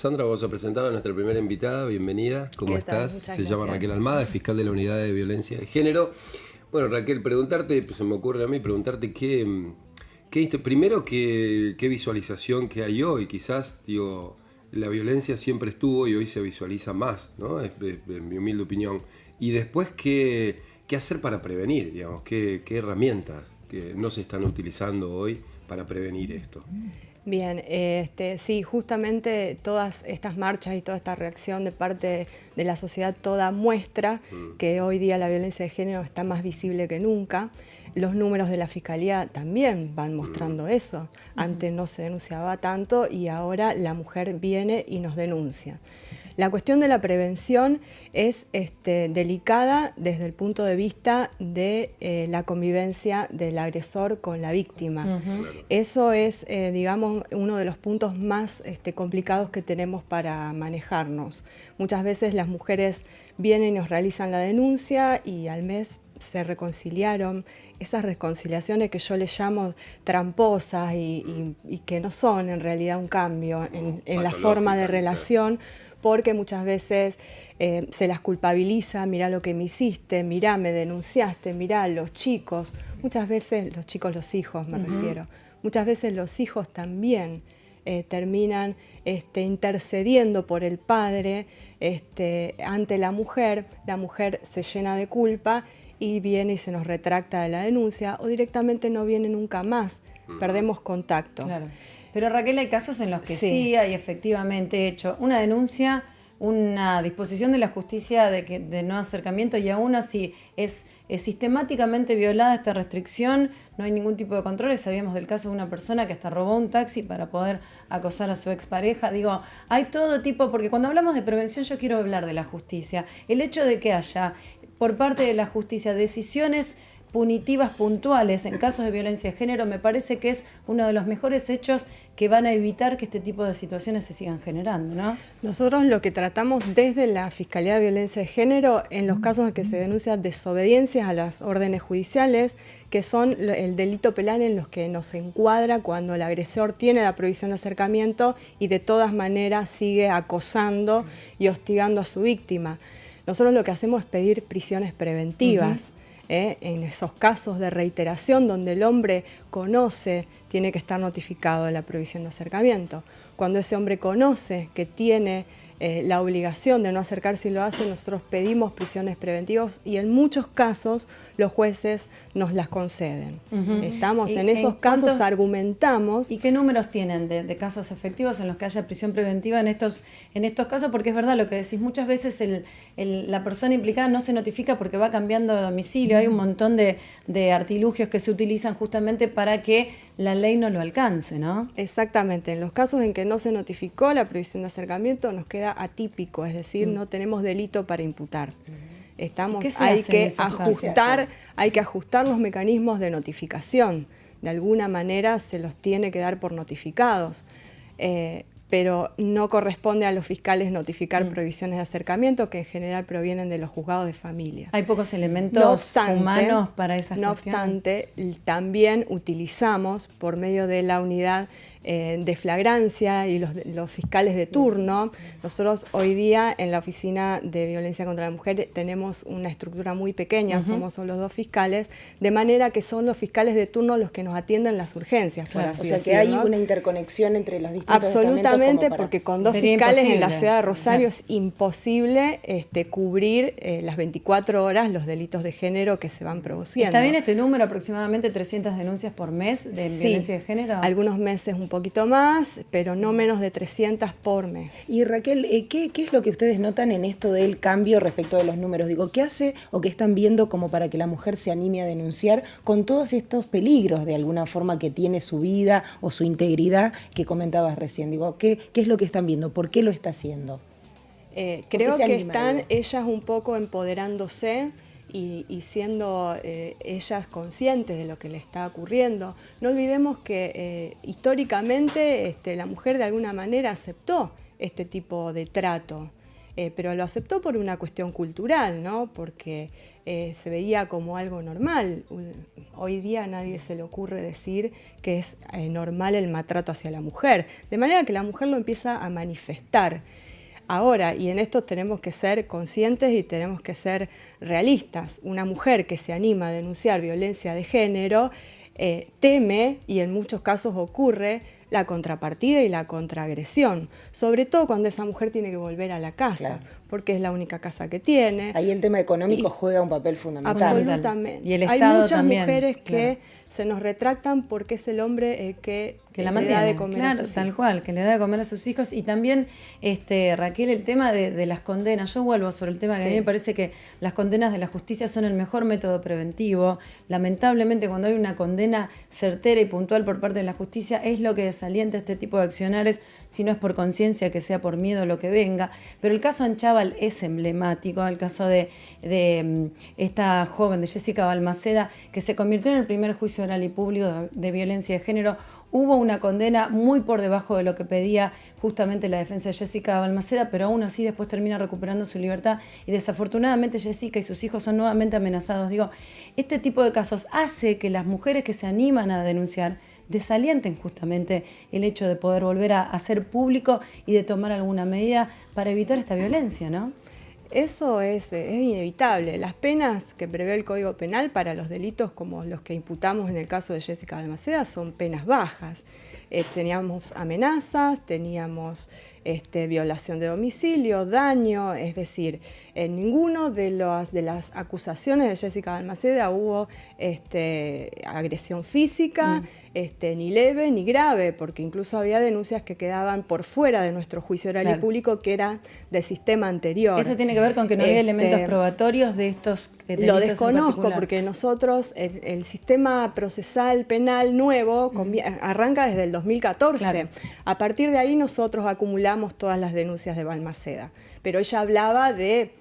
Sandra, vamos a presentar a nuestra primera invitada. Bienvenida. ¿Cómo estás? Se llama Raquel Almada, es fiscal de la Unidad de Violencia de Género. Bueno, Raquel, preguntarte, pues se me ocurre a mí preguntarte primero qué visualización que hay hoy. Quizás, digo, la violencia siempre estuvo y hoy se visualiza más, ¿no? Es mi humilde opinión. Y después, ¿qué hacer para prevenir, digamos? ¿Qué herramientas que no se están utilizando hoy para prevenir esto? Bien, sí, justamente todas estas marchas y toda esta reacción de parte de la sociedad toda muestra que hoy día la violencia de género está más visible que nunca. Los números de la Fiscalía también van mostrando eso. Antes no se denunciaba tanto y ahora la mujer viene y nos denuncia. La cuestión de la prevención es delicada desde el punto de vista de la convivencia del agresor con la víctima. Eso es, digamos, uno de los puntos más complicados que tenemos para manejarnos. Muchas veces las mujeres vienen y nos realizan la denuncia y al mes se reconciliaron. Esas reconciliaciones que yo les llamo tramposas y que no son en realidad un cambio en la forma de relación, porque muchas veces se las culpabiliza, mirá lo que me hiciste, mirá, me denunciaste, mirá, los chicos, muchas veces, los chicos, los hijos me refiero, muchas veces los hijos también terminan intercediendo por el padre ante la mujer se llena de culpa y viene y se nos retracta de la denuncia o directamente no viene nunca más, perdemos contacto. Claro. Pero Raquel, hay casos en los que sí hay efectivamente hecho una denuncia, una disposición de la justicia de no acercamiento y aún así es sistemáticamente violada esta restricción, no hay ningún tipo de controles. Sabíamos del caso de una persona que hasta robó un taxi para poder acosar a su expareja. Digo, hay todo tipo, porque cuando hablamos de prevención yo quiero hablar de la justicia. El hecho de que haya por parte de la justicia decisiones punitivas puntuales en casos de violencia de género me parece que es uno de los mejores hechos que van a evitar que este tipo de situaciones se sigan generando, ¿no? Nosotros lo que tratamos desde la Fiscalía de Violencia de Género en los casos en que se denuncian desobediencias a las órdenes judiciales, que son el delito penal en los que nos encuadra cuando el agresor tiene la prohibición de acercamiento y de todas maneras sigue acosando y hostigando a su víctima. Nosotros lo que hacemos es pedir prisiones preventivas. En esos casos de reiteración donde el hombre conoce, tiene que estar notificado de la prohibición de acercamiento. Cuando ese hombre conoce que tiene la obligación de no acercarse y lo hace, nosotros pedimos prisiones preventivas y en muchos casos los jueces nos las conceden. Estamos en esos casos, argumentamos. ¿Y qué números tienen de casos efectivos en los que haya prisión preventiva en estos casos? Porque es verdad lo que decís, muchas veces la persona implicada no se notifica porque va cambiando de domicilio. Hay un montón de artilugios que se utilizan justamente para que la ley no lo alcance, ¿no? Exactamente. En los casos en que no se notificó la prohibición de acercamiento nos queda atípico, es decir, no tenemos delito para imputar. Hay que ajustar los mecanismos de notificación. De alguna manera se los tiene que dar por notificados. Pero no corresponde a los fiscales notificar prohibiciones de acercamiento que en general provienen de los juzgados de familia. Hay pocos elementos humanos para esas cuestiones. No obstante, también utilizamos por medio de la unidad de flagrancia y los fiscales de turno. Nosotros hoy día en la Oficina de Violencia contra la Mujer tenemos una estructura muy pequeña, somos solo 2 fiscales, de manera que son los fiscales de turno los que nos atienden las urgencias. Claro, o sea que hay una interconexión entre los distintos absolutamente, porque con 2 fiscales en la ciudad de Rosario es imposible cubrir las 24 horas los delitos de género que se van produciendo. ¿Está bien este número, aproximadamente 300 denuncias por mes de violencia de género? Algunos meses un poquito más, pero no menos de 300 por mes. Y Raquel, ¿qué es lo que ustedes notan en esto del cambio respecto de los números? Digo, ¿qué hace o qué están viendo como para que la mujer se anime a denunciar con todos estos peligros de alguna forma que tiene su vida o su integridad que comentabas recién? Digo, ¿qué es lo que están viendo? ¿Por qué lo está haciendo? Creo que están ellas un poco empoderándose y siendo ellas conscientes de lo que le está ocurriendo. No olvidemos que históricamente la mujer de alguna manera aceptó este tipo de trato. pero lo aceptó por una cuestión cultural, ¿no? Porque se veía como algo normal. Hoy día a nadie se le ocurre decir que es normal el maltrato hacia la mujer, de manera que la mujer lo empieza a manifestar. Ahora, y en esto tenemos que ser conscientes y tenemos que ser realistas, una mujer que se anima a denunciar violencia de género teme, y en muchos casos ocurre, la contrapartida y la contraagresión, sobre todo cuando esa mujer tiene que volver a la casa, claro, porque es la única casa que tiene. Ahí el tema económico juega un papel fundamental. Absolutamente. Y el Estado hay muchas también, mujeres que claro, se nos retractan porque es el hombre que la le mantiene, da de comer claro, a sus tal hijos. Cual, que le da de comer a sus hijos. Y también, Raquel, el tema de las condenas. Yo vuelvo sobre el tema que a mí me parece que las condenas de la justicia son el mejor método preventivo. Lamentablemente, cuando hay una condena certera y puntual por parte de la justicia, es lo que desalienta este tipo de accionares, si no es por conciencia, que sea por miedo lo que venga. Pero el caso Anchával es emblemático, el caso de esta joven, de Jessica Balmaceda, que se convirtió en el primer juicio oral y público de violencia de género. Hubo una condena muy por debajo de lo que pedía justamente la defensa de Jessica Balmaceda, pero aún así después termina recuperando su libertad y desafortunadamente Jessica y sus hijos son nuevamente amenazados. Digo, este tipo de casos hace que las mujeres que se animan a denunciar desalienten justamente el hecho de poder volver a hacer público y de tomar alguna medida para evitar esta violencia, ¿no? Eso es inevitable. Las penas que prevé el Código Penal para los delitos como los que imputamos en el caso de Jessica Balmaceda son penas bajas. Teníamos amenazas, teníamos violación de domicilio, daño, es decir, en ninguno de las acusaciones de Jessica Balmaceda hubo agresión física, ni leve ni grave, porque incluso había denuncias que quedaban por fuera de nuestro juicio oral y público, que era del sistema anterior. Eso tiene que ver con que no había elementos probatorios de estos delitos. Lo desconozco porque nosotros, el sistema procesal penal nuevo arranca desde el 2014. Claro. A partir de ahí nosotros acumulamos todas las denuncias de Balmaceda. Pero ella hablaba de,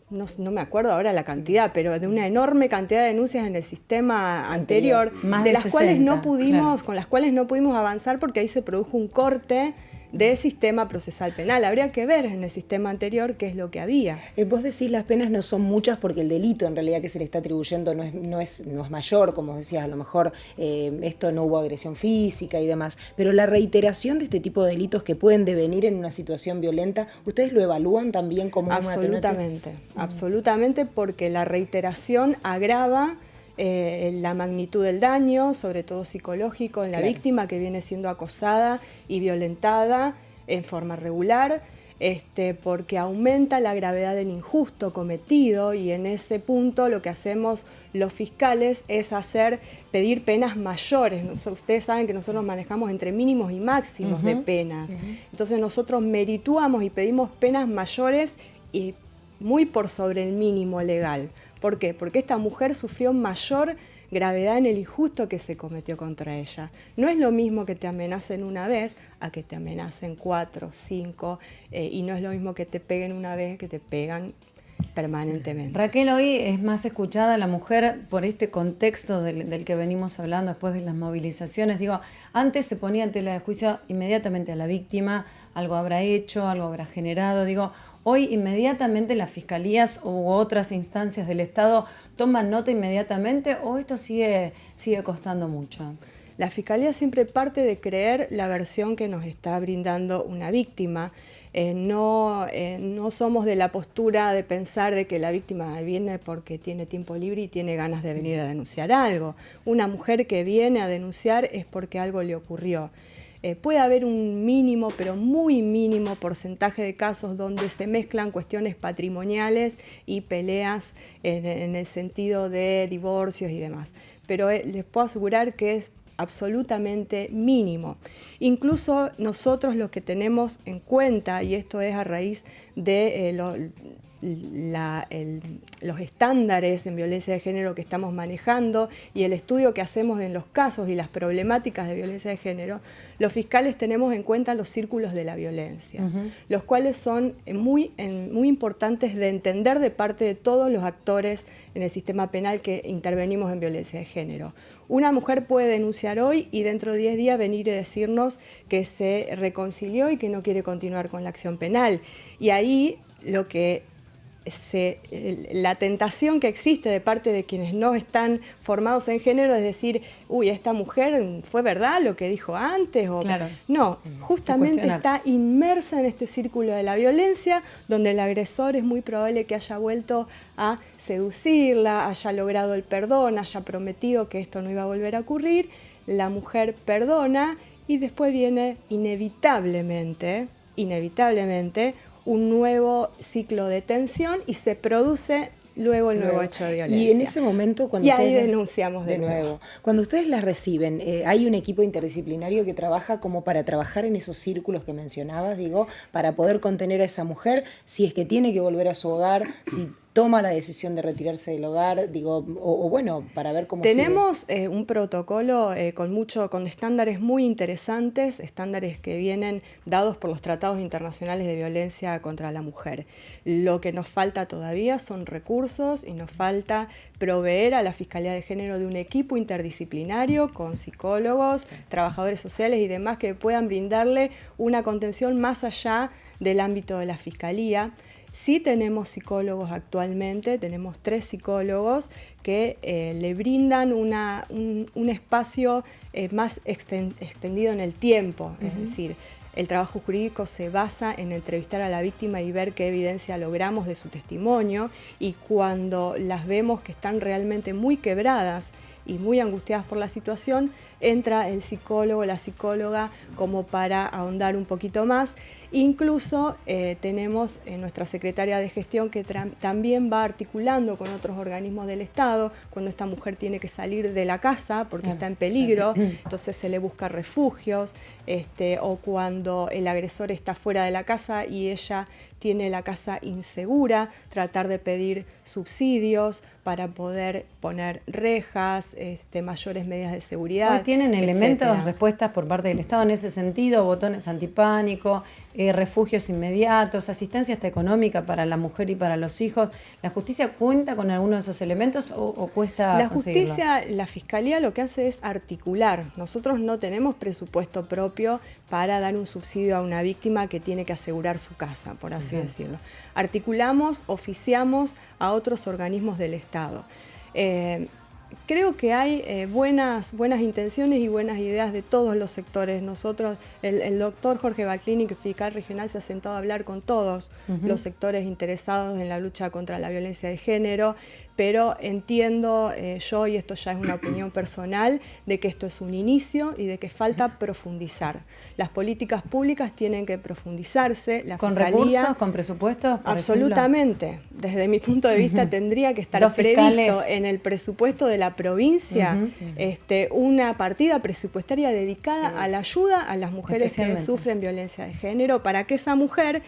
no me acuerdo ahora la cantidad, pero de una enorme cantidad de denuncias en el sistema anterior, más de las 60, cuales no pudimos, claro, con las cuales no pudimos avanzar porque ahí se produjo un corte del sistema procesal penal. Habría que ver en el sistema anterior qué es lo que había. Vos decís las penas no son muchas porque el delito en realidad que se le está atribuyendo no es mayor, como decías, a lo mejor esto no hubo agresión física y demás, pero la reiteración de este tipo de delitos que pueden devenir en una situación violenta, ¿ustedes lo evalúan también como una Absolutamente, absolutamente, porque la reiteración agrava la magnitud del daño, sobre todo psicológico, en la víctima que viene siendo acosada y violentada en forma regular, porque aumenta la gravedad del injusto cometido, y en ese punto lo que hacemos los fiscales es pedir penas mayores. Ustedes saben que nosotros manejamos entre mínimos y máximos de penas. Entonces nosotros merituamos y pedimos penas mayores y muy por sobre el mínimo legal. ¿Por qué? Porque esta mujer sufrió mayor gravedad en el injusto que se cometió contra ella. No es lo mismo que te amenacen una vez a que te amenacen 4, 5, y no es lo mismo que te peguen una vez que te pegan permanentemente. Raquel, hoy es más escuchada la mujer por este contexto del que venimos hablando después de las movilizaciones. Digo, antes se ponía en tela de juicio inmediatamente a la víctima, algo habrá hecho, algo habrá generado. Digo, hoy inmediatamente las fiscalías u otras instancias del Estado toman nota inmediatamente, ¿o esto sigue costando mucho? La Fiscalía siempre parte de creer la versión que nos está brindando una víctima. No somos de la postura de pensar de que la víctima viene porque tiene tiempo libre y tiene ganas de venir a denunciar algo. Una mujer que viene a denunciar es porque algo le ocurrió. Puede haber un mínimo, pero muy mínimo porcentaje de casos donde se mezclan cuestiones patrimoniales y peleas en el sentido de divorcios y demás. Pero les puedo asegurar que es absolutamente mínimo. Incluso nosotros lo que tenemos en cuenta, y esto es a raíz de los estándares en violencia de género que estamos manejando y el estudio que hacemos en los casos y las problemáticas de violencia de género, los fiscales tenemos en cuenta los círculos de la violencia, los cuales son muy importantes de entender de parte de todos los actores en el sistema penal que intervenimos en violencia de género. Una mujer puede denunciar hoy y dentro de 10 días venir y decirnos que se reconcilió y que no quiere continuar con la acción penal. Y ahí la tentación que existe de parte de quienes no están formados en género es decir, uy, esta mujer fue verdad lo que dijo antes. Claro. No, justamente está inmersa en este círculo de la violencia donde el agresor es muy probable que haya vuelto a seducirla, haya logrado el perdón, haya prometido que esto no iba a volver a ocurrir. La mujer perdona y después viene inevitablemente un nuevo ciclo de tensión y se produce luego el nuevo hecho de violencia. Y en ese momento, cuando ahí denunciamos de nuevo. Cuando ustedes las reciben, ¿hay un equipo interdisciplinario que trabaja como para trabajar en esos círculos que mencionabas, para poder contener a esa mujer, si es que tiene que volver a su hogar, si toma la decisión de retirarse del hogar, para ver cómo tenemos un protocolo con estándares muy interesantes, estándares que vienen dados por los tratados internacionales de violencia contra la mujer. Lo que nos falta todavía son recursos y nos falta proveer a la Fiscalía de Género de un equipo interdisciplinario con psicólogos, trabajadores sociales y demás que puedan brindarle una contención más allá del ámbito de la Fiscalía. Sí tenemos psicólogos actualmente, tenemos 3 psicólogos que le brindan un espacio más extendido en el tiempo, es decir, el trabajo jurídico se basa en entrevistar a la víctima y ver qué evidencia logramos de su testimonio y cuando las vemos que están realmente muy quebradas y muy angustiadas por la situación, entra el psicólogo, la psicóloga como para ahondar un poquito más. Incluso tenemos nuestra secretaria de gestión que también va articulando con otros organismos del Estado cuando esta mujer tiene que salir de la casa porque está en peligro, entonces se le busca refugios, o cuando el agresor está fuera de la casa y ella tiene la casa insegura, tratar de pedir subsidios para poder poner rejas, mayores medidas de seguridad. Hoy tienen elementos, respuestas por parte del Estado en ese sentido, botones antipánico, refugios inmediatos, asistencia hasta económica para la mujer y para los hijos. ¿La justicia cuenta con alguno de esos elementos o cuesta la conseguirlo? Justicia, la Fiscalía lo que hace es articular. Nosotros no tenemos presupuesto propio para dar un subsidio a una víctima que tiene que asegurar su casa, por así decirlo. Articulamos, oficiamos a otros organismos del Estado. Creo que hay buenas intenciones y buenas ideas de todos los sectores. Nosotros, el doctor Jorge Baclini, que es fiscal regional, se ha sentado a hablar con todos los sectores interesados en la lucha contra la violencia de género, pero entiendo yo, y esto ya es una opinión personal, de que esto es un inicio y de que falta profundizar. Las políticas públicas tienen que profundizarse. La ¿Con Fiscalía, recursos, con presupuestos? Absolutamente. Desde mi punto de vista tendría que estar previsto en el presupuesto de la provincia una partida presupuestaria dedicada a la ayuda a las mujeres que sufren violencia de género para que esa mujer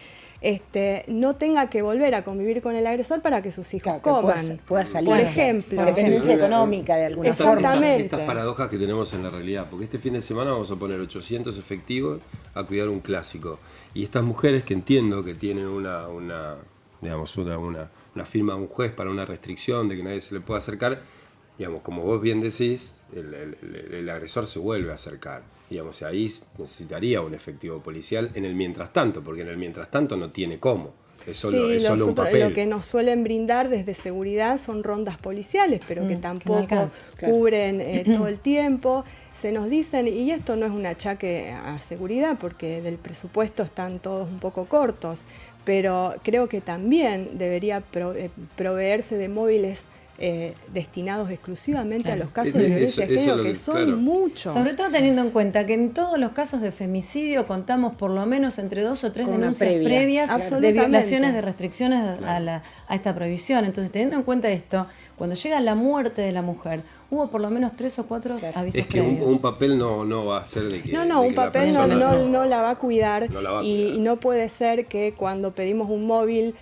no tenga que volver a convivir con el agresor para que sus hijos coman. Pueda salir. Por ejemplo. Por dependencia económica de alguna forma. Estas paradojas que tenemos en la realidad, porque este fin de semana vamos a poner 800 efectivos a cuidar un clásico. Y estas mujeres que entiendo que tienen una firma de un juez para una restricción de que nadie se le pueda acercar, digamos, como vos bien decís, el agresor se vuelve a acercar. Digamos, ahí necesitaría un efectivo policial en el mientras tanto, porque en el mientras tanto no tiene cómo. Es solo un papel. Lo que nos suelen brindar desde seguridad son rondas policiales, pero que tampoco cubren todo el tiempo. Se nos dicen, y esto no es un achaque a seguridad, porque del presupuesto están todos un poco cortos, pero creo que también debería proveerse de móviles destinados exclusivamente a los casos de violencia de género, que son muchos. Sobre todo teniendo en cuenta que en todos los casos de femicidio contamos por lo menos entre 2 o 3 denuncias previas de violaciones, de restricciones a esta prohibición. Entonces, teniendo en cuenta esto, cuando llega la muerte de la mujer, hubo por lo menos 3 o 4 avisos es que previos. un papel no va a ser de que... un papel no la va a cuidar, y no puede ser que cuando pedimos un móvil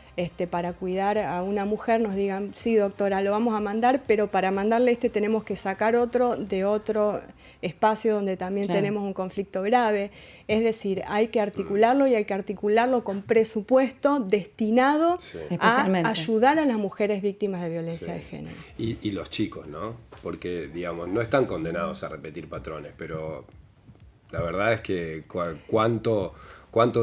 para cuidar a una mujer nos digan, sí doctora, lo vamos a mandar, pero para mandarle tenemos que sacar otro de otro espacio donde también tenemos un conflicto grave. Es decir, hay que articularlo y hay que articularlo con presupuesto destinado a ayudar a las mujeres víctimas de violencia de género. Y los chicos, ¿no? Porque, digamos, no están condenados a repetir patrones, pero la verdad es que cuánto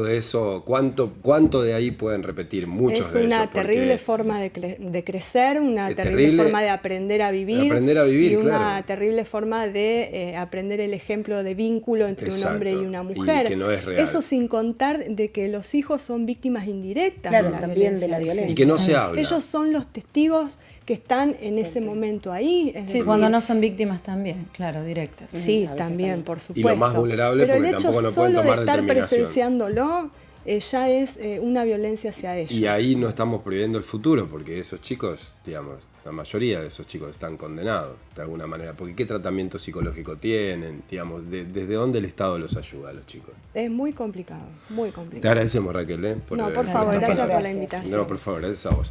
de eso, cuánto de ahí pueden repetir muchos de ellos. Es una terrible forma de crecer, una terrible forma de aprender a vivir, y una terrible forma de aprender el ejemplo de vínculo entre un hombre y una mujer. Y que no es real. Eso sin contar de que los hijos son víctimas indirectas de la violencia. Y que no se habla. Ellos son los testigos que están en ese momento ahí. Es decir, cuando no son víctimas también, claro, directas. Sí, también, por supuesto. Y lo más vulnerable, pero porque tampoco no pueden tomar determinación. el hecho solo de estar presenciándolo ya es una violencia hacia ellos. Y ahí no estamos previendo el futuro, porque esos chicos, digamos, la mayoría de esos chicos están condenados de alguna manera. Porque ¿qué tratamiento psicológico tienen? Digamos, ¿desde dónde el Estado los ayuda a los chicos? Es muy complicado, muy complicado. Te agradecemos, Raquel, por favor, gracias por la invitación. No, por favor, gracias a vos.